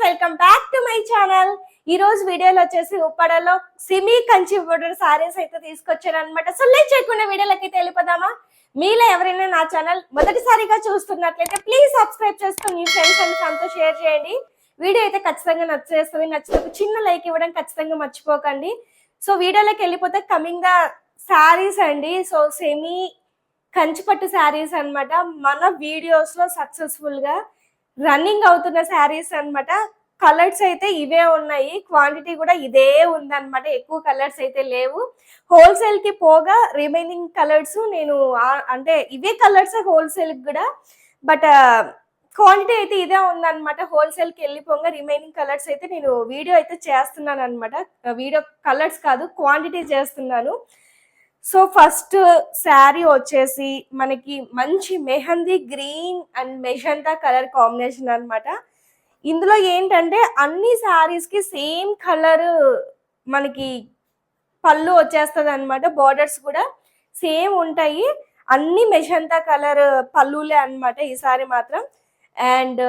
Welcome back to my channel. ఈ రోజు వీడియోలో వచ్చేసి ఉప్పడలో సిమీ కంచి బోర్డర్ సారీస్ అయితే తీసుకొచ్చాను అనమాట. సో లేట్ చేయకుండా వీడియోలకి వెళ్ళిపోదామా? మీలో ఎవరైనా నా ఛానల్ మొదటిసారిగా చూస్తున్నట్లయితే ప్లీజ్ సబ్స్క్రైబ్ చేసుకుని మీ ఫ్రెండ్స్ అండ్ ఫ్యామిలీతో షేర్ చేయండి. వీడియో అయితే ఖచ్చితంగా నచ్చేస్తుంది. నచ్చితే చిన్న లైక్ ఇవ్వడం ఖచ్చితంగా మర్చిపోకండి. సో వీడియోలోకి వెళ్ళిపోతే కమింగ్ ద శారీస్ అండి. సో సెమీ కంచిపట్టు శారీస్ అనమాట. మన వీడియోస్ లో సక్సెస్ఫుల్ గా రన్నింగ్ అవుతున్న శారీస్ అనమాట. కలర్స్ అయితే ఇవే ఉన్నాయి, క్వాంటిటీ కూడా ఇదే ఉందన్నమాట. ఎక్కువ కలర్స్ అయితే లేవు. హోల్సేల్ కి పోగా రిమైనింగ్ కలర్స్ నేను అంటే ఇవే కలర్స్ హోల్సేల్ కూడా, బట్ క్వాంటిటీ అయితే ఇదే ఉందన్నమాట. హోల్సేల్ కి వెళ్ళిపోగా రిమైనింగ్ కలర్స్ అయితే నేను వీడియో అయితే చేస్తున్నాను అనమాట. వీడియో కలర్స్ కాదు, క్వాంటిటీ చేస్తున్నాను. సో ఫస్ట్ శారీ వచ్చేసి మనకి మంచి mehndi green and magenta colour combination అనమాట. ఇందులో ఏంటంటే అన్ని శారీస్ కి సేమ్ కలర్ మనకి పళ్ళు వచ్చేస్తుంది అనమాట. బార్డర్స్ కూడా సేమ్ ఉంటాయి, అన్ని మెజంతా కలర్ పళ్ళులే అనమాట ఈసారి మాత్రం. అండ్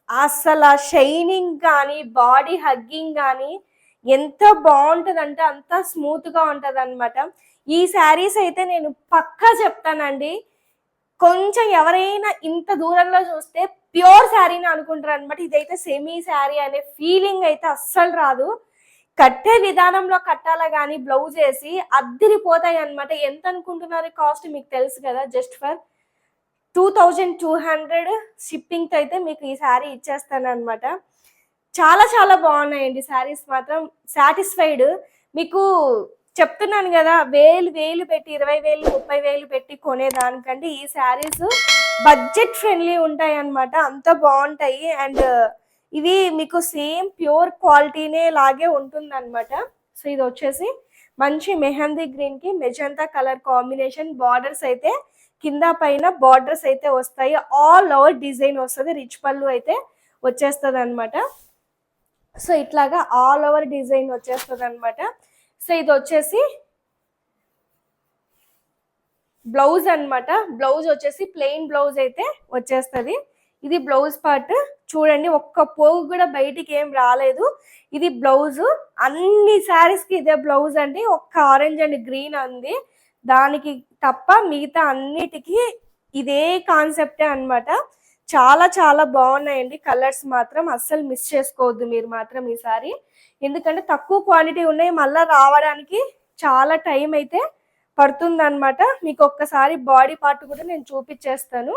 అసలు షైనింగ్ కానీ బాడీ హగ్గింగ్ కానీ ఎంత బాగుంటుంది అంటే అంత స్మూత్ గా ఉంటది అనమాట. ఈ శారీస్ అయితే నేను పక్కా చెప్తానండి, కొంచెం ఎవరైనా ఇంత దూరంలో చూస్తే ప్యూర్ శారీని అనుకుంటారు అనమాట. ఇదైతే సెమీ శారీ అనే ఫీలింగ్ అయితే అస్సలు రాదు. కట్టే విధానంలో కట్టాలా కానీ బ్లౌజ్ వేసి అద్దిరిపోతాయి అనమాట. ఎంత అనుకుంటున్నారు కాస్ట్ మీకు తెలుసు కదా, జస్ట్ ఫర్ 2200 షిప్పింగ్తో అయితే మీకు ఈ శారీ ఇచ్చేస్తాను అనమాట. చాలా చాలా బాగున్నాయండి శారీస్ మాత్రం. సాటిస్ఫైడ్. మీకు చెప్తున్నాను కదా, వేలు పెట్టి 20,000 30,000 పెట్టి కొనేదానికంటే ఈ శారీస్ బడ్జెట్ ఫ్రెండ్లీ ఉంటాయి అన్నమాట. అంత బాగుంటాయి. అండ్ ఇవి మీకు సేమ్ ప్యూర్ క్వాలిటీనే లాగే ఉంటుంది అనమాట. సో ఇది వచ్చేసి మంచి మెహందీ గ్రీన్ కి మెజంతా కలర్ కాంబినేషన్. బార్డర్స్ అయితే కింద పైన బార్డర్స్ అయితే వస్తాయి. ఆల్ ఓవర్ డిజైన్ వస్తుంది. రిచ్ పళ్ళు అయితే వచ్చేస్తుంది అనమాట. సో ఇట్లాగా ఆల్ ఓవర్ డిజైన్ వచ్చేస్తుంది అనమాట. సో ఇది వచ్చేసి బ్లౌజ్ అనమాట. బ్లౌజ్ వచ్చేసి ప్లెయిన్ బ్లౌజ్ అయితే వచ్చేస్తుంది. ఇది బ్లౌజ్ పార్ట్ చూడండి, ఒక్క పోగు కూడా బయటికి ఏం రాలేదు. ఇది బ్లౌజ్. అన్ని శారీస్ కి ఇదే బ్లౌజ్ అండి. ఒక్క ఆరెంజ్ అండ్ గ్రీన్ ఉంది, దానికి తప్ప మిగతా అన్నిటికీ ఇదే కాన్సెప్టే అనమాట. చాలా చాలా బాగున్నాయండి కలర్స్ మాత్రం. అస్సలు మిస్ చేసుకోవద్దు మీరు మాత్రం ఈసారి, ఎందుకంటే తక్కువ క్వాంటిటీ ఉన్నాయి. మళ్ళీ రావడానికి చాలా టైం అయితే పడుతుంది అనమాట. మీకు ఒక్కసారి బాడీ పార్ట్ కూడా నేను చూపించేస్తాను.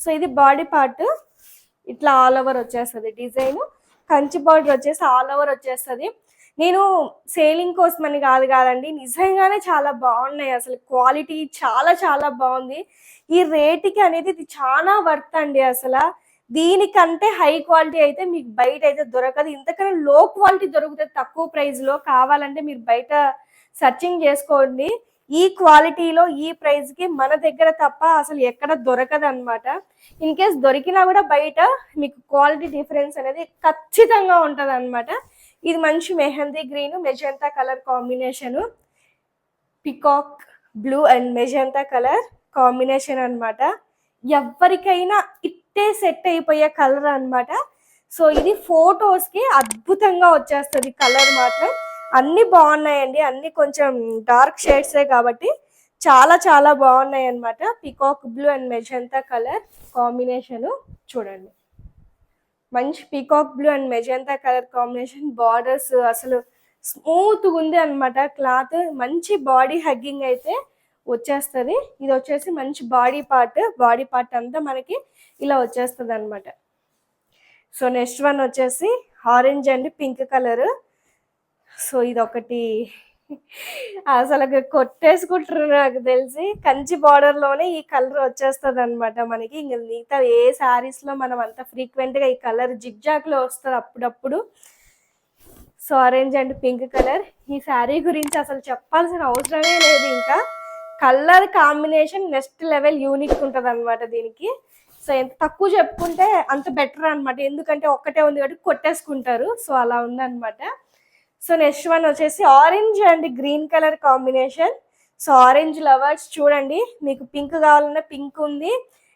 సో ఇది బాడీ పార్ట్. ఇట్లా ఆల్ ఓవర్ వచ్చేస్తుంది డిజైన్. కంచి బార్డర్ వచ్చేసి ఆల్ ఓవర్ వచ్చేస్తుంది. నేను సేలింగ్ కోసం అని కాదండి, నిజంగానే చాలా బాగున్నాయి. అసలు క్వాలిటీ చాలా చాలా బాగుంది. ఈ రేటుకి అనేది ఇది చాలా వర్త్ అండి. అసలు దీనికంటే హై క్వాలిటీ అయితే మీకు బయట అయితే దొరకదు. ఇంతకన్నా లో క్వాలిటీ దొరుకుతుంది తక్కువ ప్రైస్ లో. కావాలంటే మీరు బయట సర్చింగ్ చేసుకోండి. ఈ క్వాలిటీలో ఈ ప్రైస్ కి మన దగ్గర తప్ప అసలు ఎక్కడ దొరకదు అనమాట. ఇన్ కేస్ దొరికినా కూడా బయట మీకు క్వాలిటీ డిఫరెన్స్ అనేది ఖచ్చితంగా ఉంటది అనమాట. ఇది మంచి mehndi green magenta colour combination. Peacock blue and magenta colour combination అనమాట. ఎవరికైనా ఇట్టే సెట్ అయిపోయే కలర్ అనమాట. సో ఇది ఫోటోస్ కి అద్భుతంగా వచ్చేస్తుంది కలర్ మాత్రం. అన్ని బాగున్నాయండి, అన్ని కొంచెం డార్క్ షేడ్సే కాబట్టి చాలా చాలా బాగున్నాయి అనమాట. Peacock blue and magenta colour combination చూడండి. మంచి peacock blue and magenta colour combination. Borders అసలు స్మూత్ ఉంది అనమాట. క్లాత్ మంచి బాడీ హగ్గింగ్ అయితే వచ్చేస్తుంది. ఇది వచ్చేసి మంచి బాడీ పార్ట్ అంతా మనకి ఇలా వచ్చేస్తుంది అనమాట. సో నెక్స్ట్ వన్ వచ్చేసి orange and pink colour. So ఇది ఒకటి అసలు కొట్టేసుకుంటారు నాకు తెలిసి. కంచి బార్డర్ లోనే ఈ కలర్ వచ్చేస్తుంది అనమాట మనకి. ఇంకా మిగతా ఏ శారీస్ లో మనం అంత ఫ్రీక్వెంట్ గా ఈ కలర్ జిగ్జాగ్ లో వస్తుంది అప్పుడప్పుడు. So orange and pink colour. ఈ శారీ గురించి అసలు చెప్పాల్సిన అవసరమే లేదు. ఇంకా colour combination next level unique ఉంటుంది అనమాట దీనికి. సో ఎంత తక్కువ చెప్పుకుంటే అంత బెటర్ అనమాట, ఎందుకంటే ఒక్కటే ఉంది కాబట్టి కొట్టేసుకుంటారు. సో అలా ఉందన్నమాట. సో నెక్స్ట్ వన్ వచ్చేసి orange and green colour combination. So orange lovers చూడండి, మీకు పింక్ కావాలన్నా పింక్ ఉంది,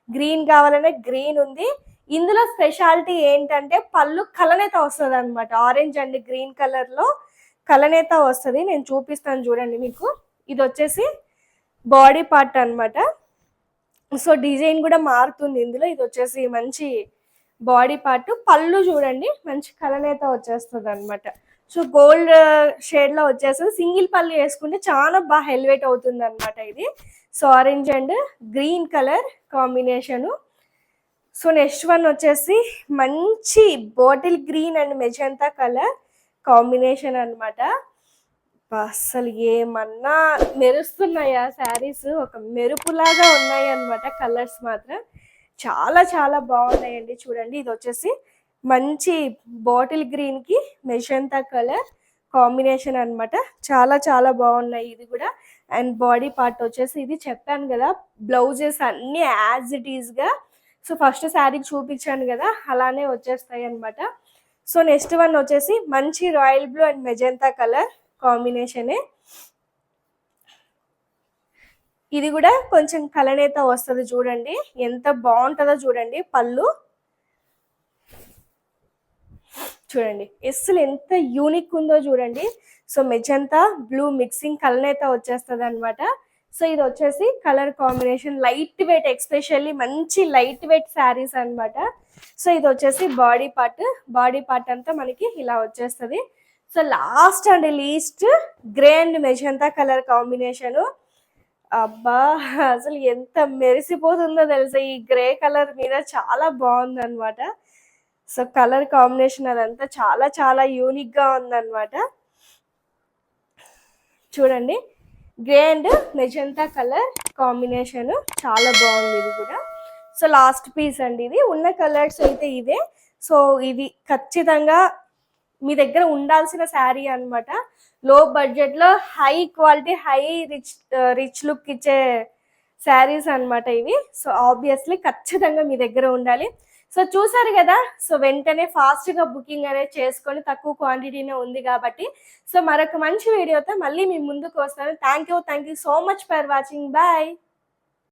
గ్రీన్ కావాలన్నా గ్రీన్ ఉంది. ఇందులో స్పెషాలిటీ ఏంటంటే పళ్ళు కలనేత వస్తుంది అనమాట. ఆరెంజ్ అండ్ గ్రీన్ కలర్ లో కలనేత వస్తుంది. నేను చూపిస్తాను చూడండి మీకు. ఇది వచ్చేసి బాడీ పార్ట్ అన్నమాట. సో డిజైన్ కూడా మారుతుంది ఇందులో. ఇది వచ్చేసి మంచి బాడీ పార్ట్. పళ్ళు చూడండి మంచి కలనేత వచ్చేస్తుంది అనమాట. సో గోల్డ్ షేడ్ లో వచ్చేస్తుంది. సింగిల్ పళ్ళు వేసుకుంటే చాలా బాగా హెల్వేట్ అవుతుంది అనమాట ఇది. So orange and green colour combination. So next one వచ్చేసి మంచి bottle green and magenta colour combination అన్నమాట. అసలు ఏమన్నా మెరుస్తున్నాయా శారీస్, ఒక మెరుపులాగా ఉన్నాయి అన్నమాట. కలర్స్ మాత్రం చాలా చాలా బాగున్నాయండి. చూడండి ఇది వచ్చేసి మంచి బాటిల్ గ్రీన్ కి మెజంతా కలర్ కాంబినేషన్ అన్నమాట. చాలా చాలా బాగున్నాయి ఇది కూడా. అండ్ బాడీ పార్ట్ వచ్చేసి ఇది చెప్పాను కదా, బ్లౌజెస్ అన్ని యాజ్ ఇట్ ఈస్ గా. సో ఫస్ట్ శారీ చూపించాను కదా, అలానే వచ్చేస్తాయి అన్నమాట. సో నెక్స్ట్ వన్ వచ్చేసి మంచి royal blue and magenta colour కాంబినేషనే. ఇది కూడా కొంచెం కలనేత వస్తుంది చూడండి, ఎంత బాగుంటుందో చూడండి. పళ్ళు చూడండి అసలు ఎంత యూనిక్ ఉందో చూడండి. సో మెజంతా బ్లూ మిక్సింగ్ కలనేత వచ్చేస్తుంది అనమాట. సో ఇది వచ్చేసి colour combination light weight, especially మంచి లైట్ వెయిట్ శారీస్ అనమాట. సో ఇది వచ్చేసి బాడీ పార్ట్. బాడీ పార్ట్ అంతా మనకి ఇలా వచ్చేస్తుంది. So last and least grey and magenta colour combination. అబ్బా అసలు ఎంత మెరిసిపోతుందో తెలుసా ఈ గ్రే కలర్ మీద. చాలా బాగుంది అనమాట. సో కలర్ కాంబినేషన్ అదంతా చాలా చాలా యూనిక్ గా ఉందన్నమాట. చూడండి grey and magenta colour combination చాలా బాగుంది ఇది కూడా. సో లాస్ట్ పీస్ అండి ఇది. ఉన్న కలర్స్ అయితే ఇవే. సో ఇది ఖచ్చితంగా మీ దగ్గర ఉండాల్సిన శారీ అనమాట. లో బడ్జెట్ లో high quality, high rich look ఇచ్చే శారీస్ అనమాట ఇవి. సో ఆబ్వియస్లీ ఖచ్చితంగా మీ దగ్గర ఉండాలి. సో చూసారు కదా, సో వెంటనే ఫాస్ట్ గా బుకింగ్ అనేది చేసుకొని, తక్కువ క్వాంటిటీనే ఉంది కాబట్టి. సో మరొక మంచి వీడియోతో మళ్ళీ మీ ముందుకు వస్తాను. Thank you so much for watching. Bye.